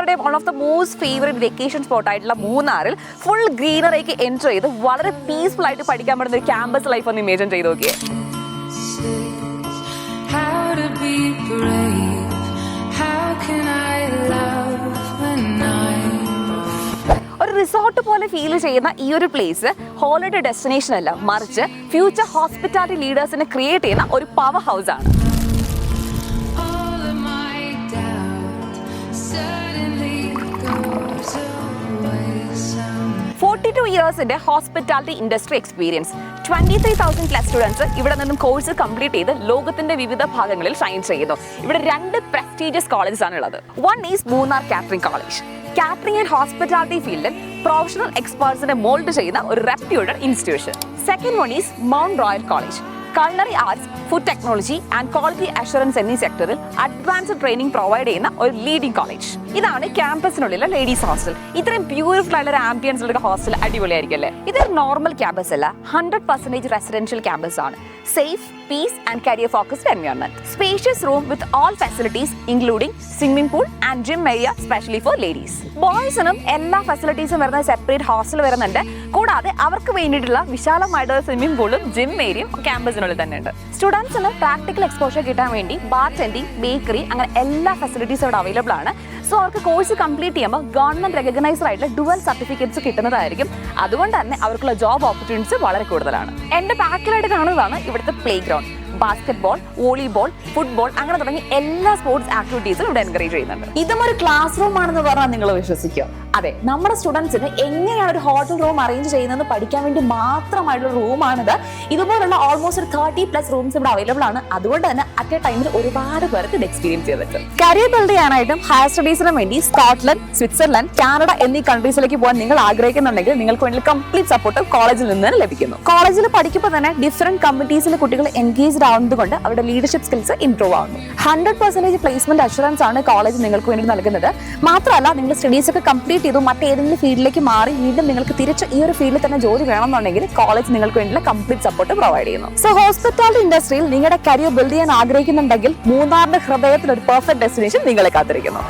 എല്ലാവരുടെയും one of the most favourite vacation spot ആയിട്ടുള്ള മൂന്നാറിൽ ഫുൾ ഗ്രീനറിക്ക് എൻജോയ് ചെയ്ത് വളരെ പീസ്ഫുൾ ആയിട്ട് പഠിക്കാൻ പറ്റുന്ന ഒരു ക്യാമ്പസ് ലൈഫ് ഒന്ന് ഇമേജിൻ ചെയ്ത് നോക്കിയേ. ഒരു റിസോർട്ട് പോലെ ഫീൽ ചെയ്യുന്ന ഈ ഒരു പ്ലേസ് ഹോളിഡേ ഡെസ്റ്റിനേഷൻ അല്ല, മറിച്ച് ഫ്യൂച്ചർ ഹോസ്പിറ്റാലിറ്റി ലീഡേഴ്സിനെ ക്രിയേറ്റ് ചെയ്യുന്ന ഒരു പവർ ഹൗസ് ആണ്. 42 ഇയേഴ്സിന്റെ ഹോസ്പിറ്റാലിറ്റി ഇൻഡസ്ട്രി എക്സ്പീരിയൻസ്, 23,000+ സ്റ്റുഡൻസ് ഇവിടെ നിന്നും കോഴ്സ് കംപ്ലീറ്റ് ചെയ്ത് ലോകത്തിന്റെ വിവിധ ഭാഗങ്ങളിൽ ഷൈൻ ചെയ്യുന്നു. ഇവിടെ 2 പ്രസ്റ്റീജിയസ് കോളേജസ് ആണ് ഉള്ളത്. One is Munnar catering college. Catering and hospitality ഫീൽഡിൽ പ്രൊഫഷണൽ എക്സ്പേർട്സിനെ മോൾഡ് ചെയ്യുന്ന ഒരു reputed institution. Second one is mount royal college. culinary arts, food technology and quality assurance എന്നീ സെക്ടറിൽ അഡ്വാൻസ്ഡ് ട്രെയിനിങ് പ്രൊവൈഡ് ചെയ്യുന്ന ഒരു ലീഡിംഗ് കോളേജ്. ഇതാണ് ക്യാമ്പസിനുള്ളിലെ ലേഡീസ് ഹോസ്റ്റൽ. ഇത്രയും beautiful ആയിട്ടുള്ള ഒരു ആംബിയൻസ് ഉള്ള ഹോസ്റ്റൽ അടിപൊളിയായിരിക്കും അല്ലേ? ഇതൊരു നോർമൽ ക്യാമ്പസ് അല്ല, 100% റെസിഡൻഷ്യൽ ക്യാമ്പസ് ആണ്. Safe, peace and career focused environment. Spacious room with all facilities including swimming pool and gym area specially for ladies. ബോയ്സിനും എല്ലാ ഫെസിലിറ്റീസും വരുന്ന സെപ്പറേറ്റ് ഹോസ്റ്റൽ വരുന്നുണ്ട്. കൂടാതെ അവർക്ക് വേണ്ടിയിട്ടുള്ള വിശാലമായിട്ടുള്ള സ്വിമ്മിംഗ് പൂളും ജിം ഏരിയയും ക്യാമ്പസിനുള്ളിൽ തന്നെ ഉണ്ട്. സ്റ്റുഡൻസിന് പ്രാക്ടിക്കൽ എക്സ്പോഷർ കിട്ടാൻ വേണ്ടി ബാർടെൻഡിംഗ്, ബേക്കറി അങ്ങനെ എല്ലാ ഫെസിലിറ്റീസും ഇവിടെ അവൈലബിൾ ആണ്. സോ അവർക്ക് കോഴ്സ് കംപ്ലീറ്റ് ചെയ്യുമ്പോൾ ഗവൺമെന്റ് റെക്കഗ്നൈസ്ഡ് ആയിട്ടുള്ള ഡുവൽ സർട്ടിഫിക്കറ്റ്സ് കിട്ടുന്നതായിരിക്കും. അതുകൊണ്ട് തന്നെ അവർക്കുള്ള ജോബ് ഓപ്പർച്യൂണിറ്റീസ് വളരെ കൂടുതലാണ്. എന്റെ ബാക്കിലായിട്ട് കാണുന്നതാണ് ഇവിടുത്തെ play ground. Basketball, volleyball, football അങ്ങനെ തുടങ്ങി എല്ലാ സ്പോർട്സ് ആക്ടിവിറ്റീസും ഇവിടെ എൻകറേജ് ചെയ്യുന്നുണ്ട്. ഇതും ഒരു ക്ലാസ് റൂം ആണെന്ന് പറഞ്ഞാൽ നിങ്ങൾ വിശ്വസിക്കോ? അതെ, നമ്മുടെ സ്റ്റുഡൻസിന് എങ്ങനെയാണ് ഒരു ഹോട്ടൽ റൂം അറേഞ്ച് ചെയ്യുന്നത് പഠിക്കാൻ വേണ്ടി മാത്രമായിട്ടുള്ള റൂമാണിത്. ഇതുപോലുള്ള ഓൾമോസ്റ്റ് 30+ റൂംസ് ഇവിടെ അവൈലബിൾ ആണ്. അതുകൊണ്ട് തന്നെ അറ്റ് എ ടൈമിൽ ഒരുപാട് പേർക്ക് ഇത് എക്സ്പീരിയൻസ് ചെയ്യാൻ പറ്റും. കരിയർ ബിൽഡ് ചെയ്യാനായിട്ടും ഹയർ സ്റ്റഡീസിന് വേണ്ടി സ്കോട്ട്ലൻഡ്, സ്വിറ്റ്സർലൻഡ്, കാനഡ എന്നീ കൺട്രീസിലേക്ക് പോകാൻ നിങ്ങൾ ആഗ്രഹിക്കുന്നുണ്ടെങ്കിൽ നിങ്ങൾക്ക് വേണ്ടി കംപ്ലീറ്റ് സപ്പോർട്ട് കോളേജിൽ നിന്ന് ലഭിക്കുന്നു. കോളേജിൽ പഠിക്കുമ്പോൾ തന്നെ ഡിഫറെന്റ് കമ്മിറ്റീസിലെ കുട്ടികൾ എൻഗേജ്ഡ് ആവുന്നതുകൊണ്ട് അവരുടെ ലീഡർഷിപ്പ് സ്കിൽസ് ഇംപ്രൂവ് ആവുന്നു. 100% പ്ലേസ്മെന്റ് അഷുറൻസ് ആണ് കോളേജ് നിങ്ങൾക്ക് വേണ്ടി നൽകുന്നത്. മാത്രമല്ല, നിങ്ങൾ സ്റ്റഡീസ് ഒക്കെ കംപ്ലീറ്റ് ചെയ്തു മറ്റേതെങ്കിലും ഫീൽഡിലേക്ക് മാറി വീണ്ടും നിങ്ങൾക്ക് തിരിച്ച് ഈ ഒരു ഫീൽഡിൽ തന്നെ ജോലി വേണമെന്നുണ്ടെങ്കിൽ കോളേജ് നിങ്ങൾക്ക് വേണ്ടിയുള്ള കംപ്ലീറ്റ് സപ്പോർട്ട് പ്രൊവൈഡ് ചെയ്യുന്നു. സോ ഹോസ്പിറ്റാലിറ്റി ഇൻഡസ്ട്രിയിൽ നിങ്ങളുടെ കരിയർ ബിൽഡ് ചെയ്യാൻ ആഗ്രഹിക്കുന്നുണ്ടെങ്കിൽ മൂന്നാറിന്റെ ഹൃദയത്തിൽ ഒരു പെർഫെക്റ്റ് ഡെസ്റ്റിനേഷൻ നിങ്ങളെ കാത്തിരിക്കുന്നു.